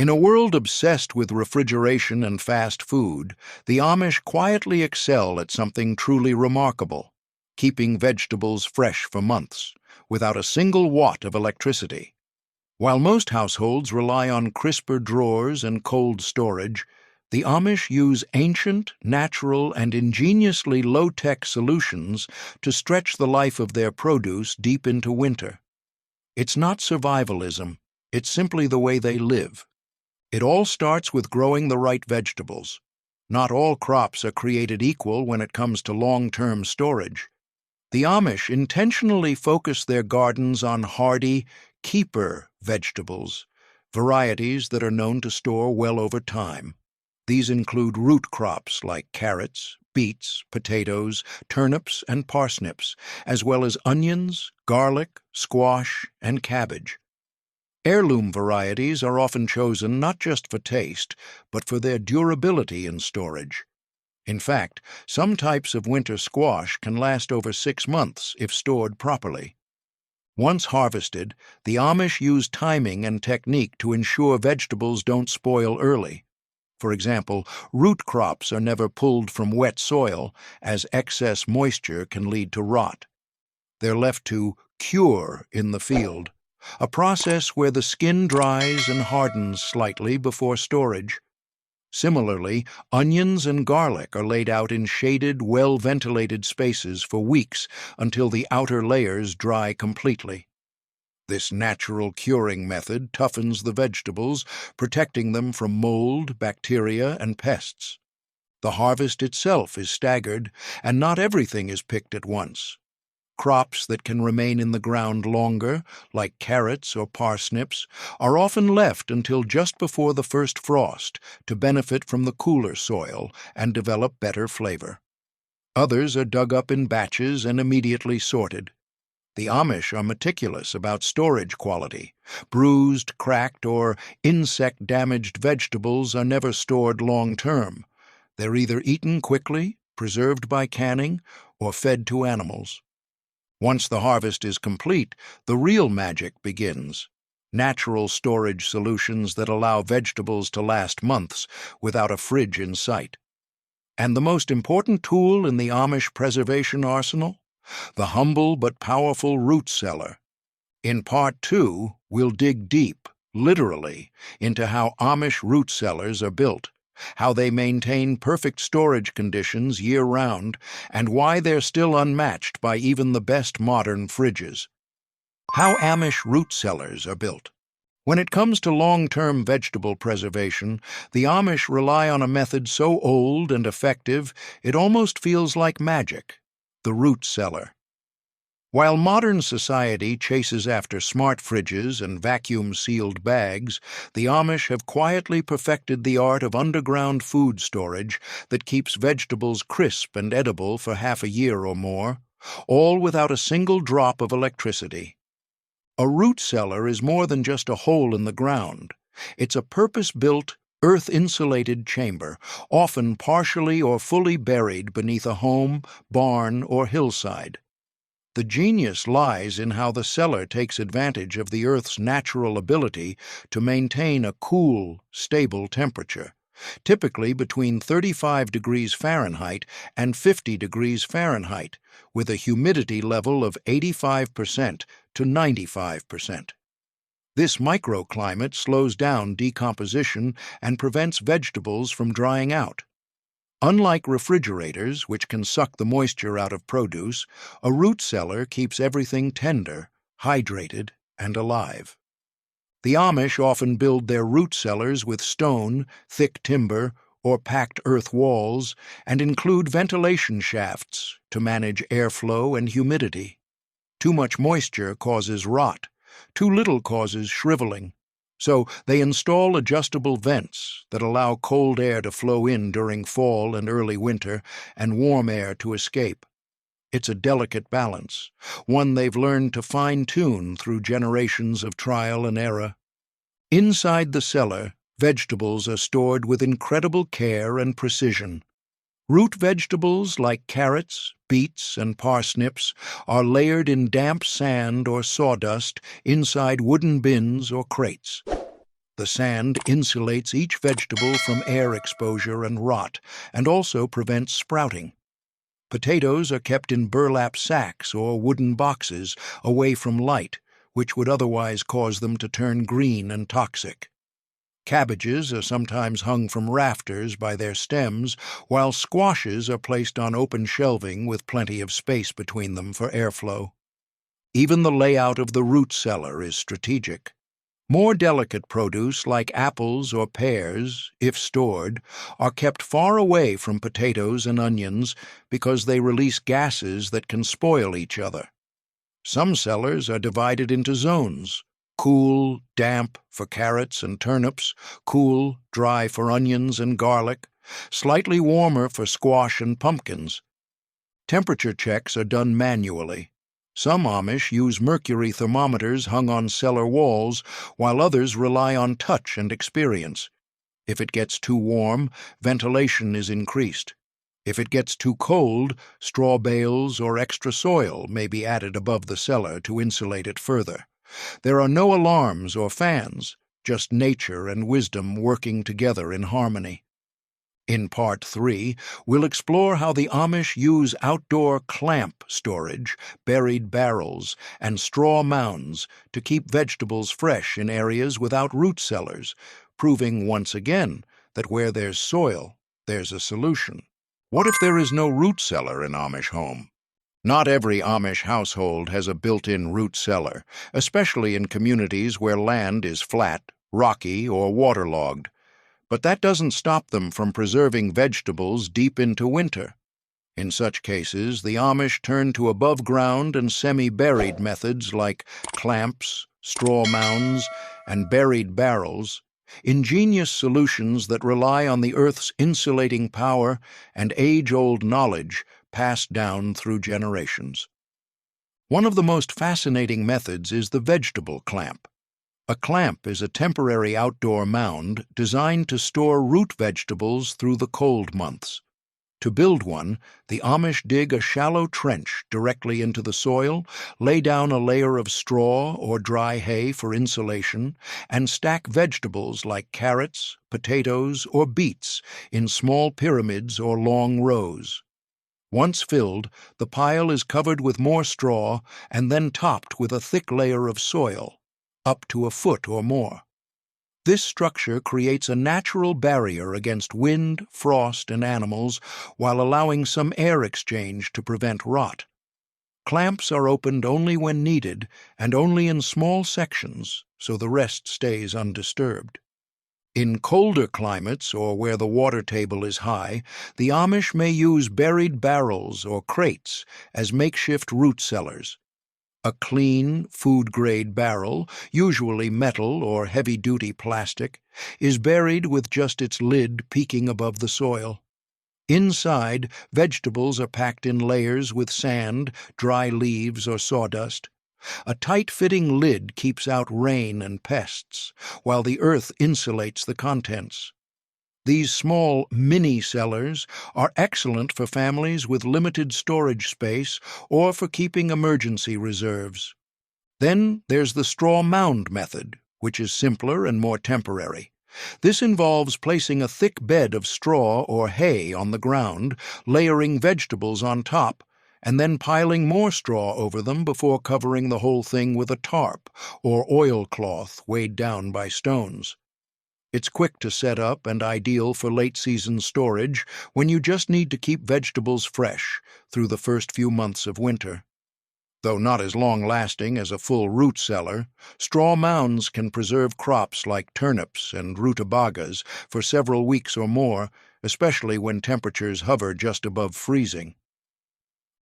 In a world obsessed with refrigeration and fast food, the Amish quietly excel at something truly remarkable, keeping vegetables fresh for months, without a single watt of electricity. While most households rely on crisper drawers and cold storage, the Amish use ancient, natural, and ingeniously low-tech solutions to stretch the life of their produce deep into winter. It's not survivalism, it's simply the way they live. It all starts with growing the right vegetables. Not all crops are created equal when it comes to long-term storage. The Amish intentionally focus their gardens on hardy, keeper vegetables, varieties that are known to store well over time. These include root crops like carrots, beets, potatoes, turnips, and parsnips, as well as onions, garlic, squash, and cabbage. Heirloom varieties are often chosen not just for taste, but for their durability in storage. In fact, some types of winter squash can last over 6 months if stored properly. Once harvested, the Amish use timing and technique to ensure vegetables don't spoil early. For example, root crops are never pulled from wet soil, as excess moisture can lead to rot. They're left to cure in the field, a process where the skin dries and hardens slightly before storage. Similarly, onions and garlic are laid out in shaded, well-ventilated spaces for weeks until the outer layers dry completely. This natural curing method toughens the vegetables, protecting them from mold, bacteria, and pests. The harvest itself is staggered, and not everything is picked at once. Crops that can remain in the ground longer, like carrots or parsnips, are often left until just before the first frost to benefit from the cooler soil and develop better flavor. Others are dug up in batches and immediately sorted. The Amish are meticulous about storage quality. Bruised, cracked, or insect-damaged vegetables are never stored long-term. They're either eaten quickly, preserved by canning, or fed to animals. Once the harvest is complete, the real magic begins. Natural storage solutions that allow vegetables to last months without a fridge in sight. And the most important tool in the Amish preservation arsenal? The humble but powerful root cellar. In Part 2, we'll dig deep, literally, into how Amish root cellars are built, how they maintain perfect storage conditions year-round, and why they're still unmatched by even the best modern fridges. How Amish root cellars are built. When it comes to long-term vegetable preservation, the Amish rely on a method so old and effective it almost feels like magic: the root cellar. While modern society chases after smart fridges and vacuum-sealed bags, the Amish have quietly perfected the art of underground food storage that keeps vegetables crisp and edible for half a year or more, all without a single drop of electricity. A root cellar is more than just a hole in the ground. It's a purpose-built, earth-insulated chamber, often partially or fully buried beneath a home, barn, or hillside. The genius lies in how the cellar takes advantage of the Earth's natural ability to maintain a cool, stable temperature, typically between 35 degrees Fahrenheit and 50 degrees Fahrenheit, with a humidity level of 85% to 95%. This microclimate slows down decomposition and prevents vegetables from drying out. Unlike refrigerators, which can suck the moisture out of produce, a root cellar keeps everything tender, hydrated, and alive. The Amish often build their root cellars with stone, thick timber, or packed earth walls, and include ventilation shafts to manage airflow and humidity. Too much moisture causes rot. Too little causes shriveling. So they install adjustable vents that allow cold air to flow in during fall and early winter and warm air to escape. It's a delicate balance, one they've learned to fine-tune through generations of trial and error. Inside the cellar, vegetables are stored with incredible care and precision. Root vegetables like carrots, beets, and parsnips are layered in damp sand or sawdust inside wooden bins or crates. The sand insulates each vegetable from air exposure and rot, and also prevents sprouting. Potatoes are kept in burlap sacks or wooden boxes away from light, which would otherwise cause them to turn green and toxic. Cabbages are sometimes hung from rafters by their stems, while squashes are placed on open shelving with plenty of space between them for airflow. Even the layout of the root cellar is strategic. More delicate produce like apples or pears, if stored, are kept far away from potatoes and onions because they release gases that can spoil each other. Some cellars are divided into zones: cool, damp for carrots and turnips, cool, dry for onions and garlic, slightly warmer for squash and pumpkins. Temperature checks are done manually. Some Amish use mercury thermometers hung on cellar walls, while others rely on touch and experience. If it gets too warm, ventilation is increased. If it gets too cold, straw bales or extra soil may be added above the cellar to insulate it further. There are no alarms or fans, just nature and wisdom working together in harmony. In Part 3, we'll explore how the Amish use outdoor clamp storage, buried barrels, and straw mounds to keep vegetables fresh in areas without root cellars, proving once again that where there's soil, there's a solution. What if there is no root cellar in Amish home? Not every Amish household has a built-in root cellar, especially in communities where land is flat, rocky, or waterlogged. But that doesn't stop them from preserving vegetables deep into winter. In such cases, the Amish turn to above-ground and semi-buried methods like clamps, straw mounds, and buried barrels, ingenious solutions that rely on the earth's insulating power and age-old knowledge passed down through generations. One of the most fascinating methods is the vegetable clamp. A clamp is a temporary outdoor mound designed to store root vegetables through the cold months. To build one, the Amish dig a shallow trench directly into the soil, lay down a layer of straw or dry hay for insulation, and stack vegetables like carrots, potatoes, or beets in small pyramids or long rows. Once filled, the pile is covered with more straw and then topped with a thick layer of soil, up to a foot or more. This structure creates a natural barrier against wind, frost, and animals while allowing some air exchange to prevent rot. Clamps are opened only when needed and only in small sections, so the rest stays undisturbed. In colder climates or where the water table is high, the Amish may use buried barrels or crates as makeshift root cellars. A clean, food-grade barrel, usually metal or heavy-duty plastic, is buried with just its lid peeking above the soil. Inside, vegetables are packed in layers with sand, dry leaves, or sawdust. A tight-fitting lid keeps out rain and pests, while the earth insulates the contents. These small mini-cellars are excellent for families with limited storage space or for keeping emergency reserves. Then there's the straw mound method, which is simpler and more temporary. This involves placing a thick bed of straw or hay on the ground, layering vegetables on top, and then piling more straw over them before covering the whole thing with a tarp or oilcloth weighed down by stones. It's quick to set up and ideal for late-season storage when you just need to keep vegetables fresh through the first few months of winter. Though not as long-lasting as a full root cellar, straw mounds can preserve crops like turnips and rutabagas for several weeks or more, especially when temperatures hover just above freezing.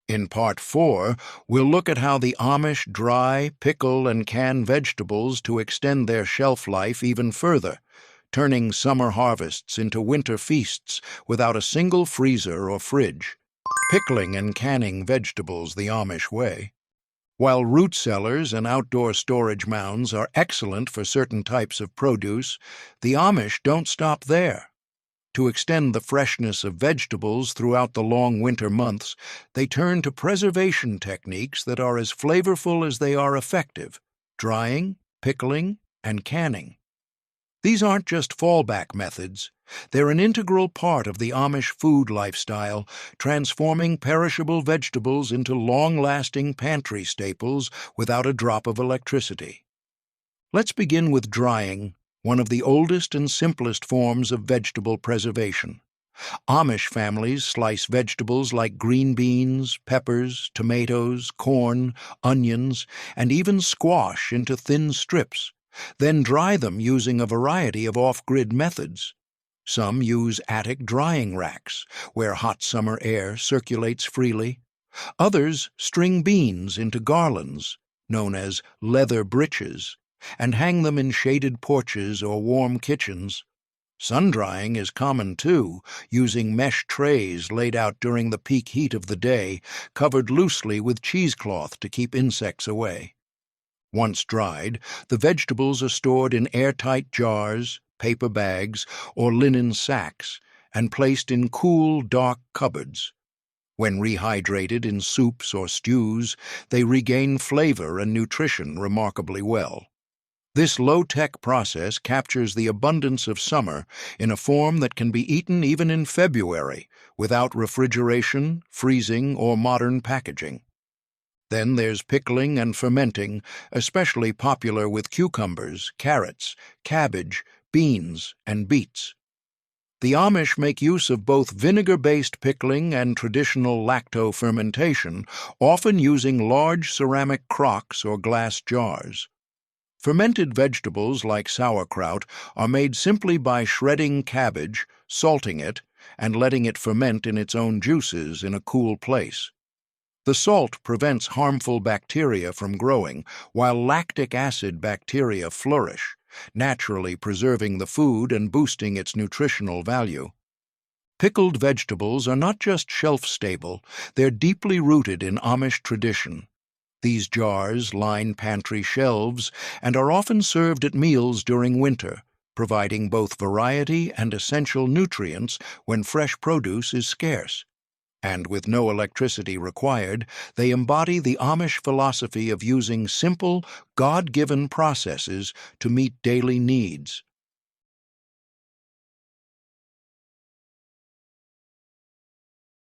In Part 4, we'll look at how the Amish dry, pickle, and can vegetables to extend their shelf life even further, turning summer harvests into winter feasts without a single freezer or fridge, pickling and canning vegetables the Amish way. While root cellars and outdoor storage mounds are excellent for certain types of produce, the Amish don't stop there. To extend the freshness of vegetables throughout the long winter months, they turn to preservation techniques that are as flavorful as they are effective: drying, pickling, and canning. These aren't just fallback methods. They're an integral part of the Amish food lifestyle, transforming perishable vegetables into long-lasting pantry staples without a drop of electricity. Let's begin with drying, one of the oldest and simplest forms of vegetable preservation. Amish families slice vegetables like green beans, peppers, tomatoes, corn, onions, and even squash into thin strips, then dry them using a variety of off-grid methods. Some use attic drying racks, where hot summer air circulates freely. Others string beans into garlands, known as leather breeches, and hang them in shaded porches or warm kitchens. Sun-drying is common too, using mesh trays laid out during the peak heat of the day, covered loosely with cheesecloth to keep insects away. Once dried, the vegetables are stored in airtight jars, paper bags, or linen sacks, and placed in cool, dark cupboards. When rehydrated in soups or stews, they regain flavor and nutrition remarkably well. This low-tech process captures the abundance of summer in a form that can be eaten even in February without refrigeration, freezing, or modern packaging. Then there's pickling and fermenting, especially popular with cucumbers, carrots, cabbage, beans, and beets. The Amish make use of both vinegar-based pickling and traditional lacto-fermentation, often using large ceramic crocks or glass jars. Fermented vegetables like sauerkraut are made simply by shredding cabbage, salting it, and letting it ferment in its own juices in a cool place. The salt prevents harmful bacteria from growing, while lactic acid bacteria flourish, naturally preserving the food and boosting its nutritional value. Pickled vegetables are not just shelf-stable, they're deeply rooted in Amish tradition. These jars line pantry shelves and are often served at meals during winter, providing both variety and essential nutrients when fresh produce is scarce. And with no electricity required, they embody the Amish philosophy of using simple, God-given processes to meet daily needs.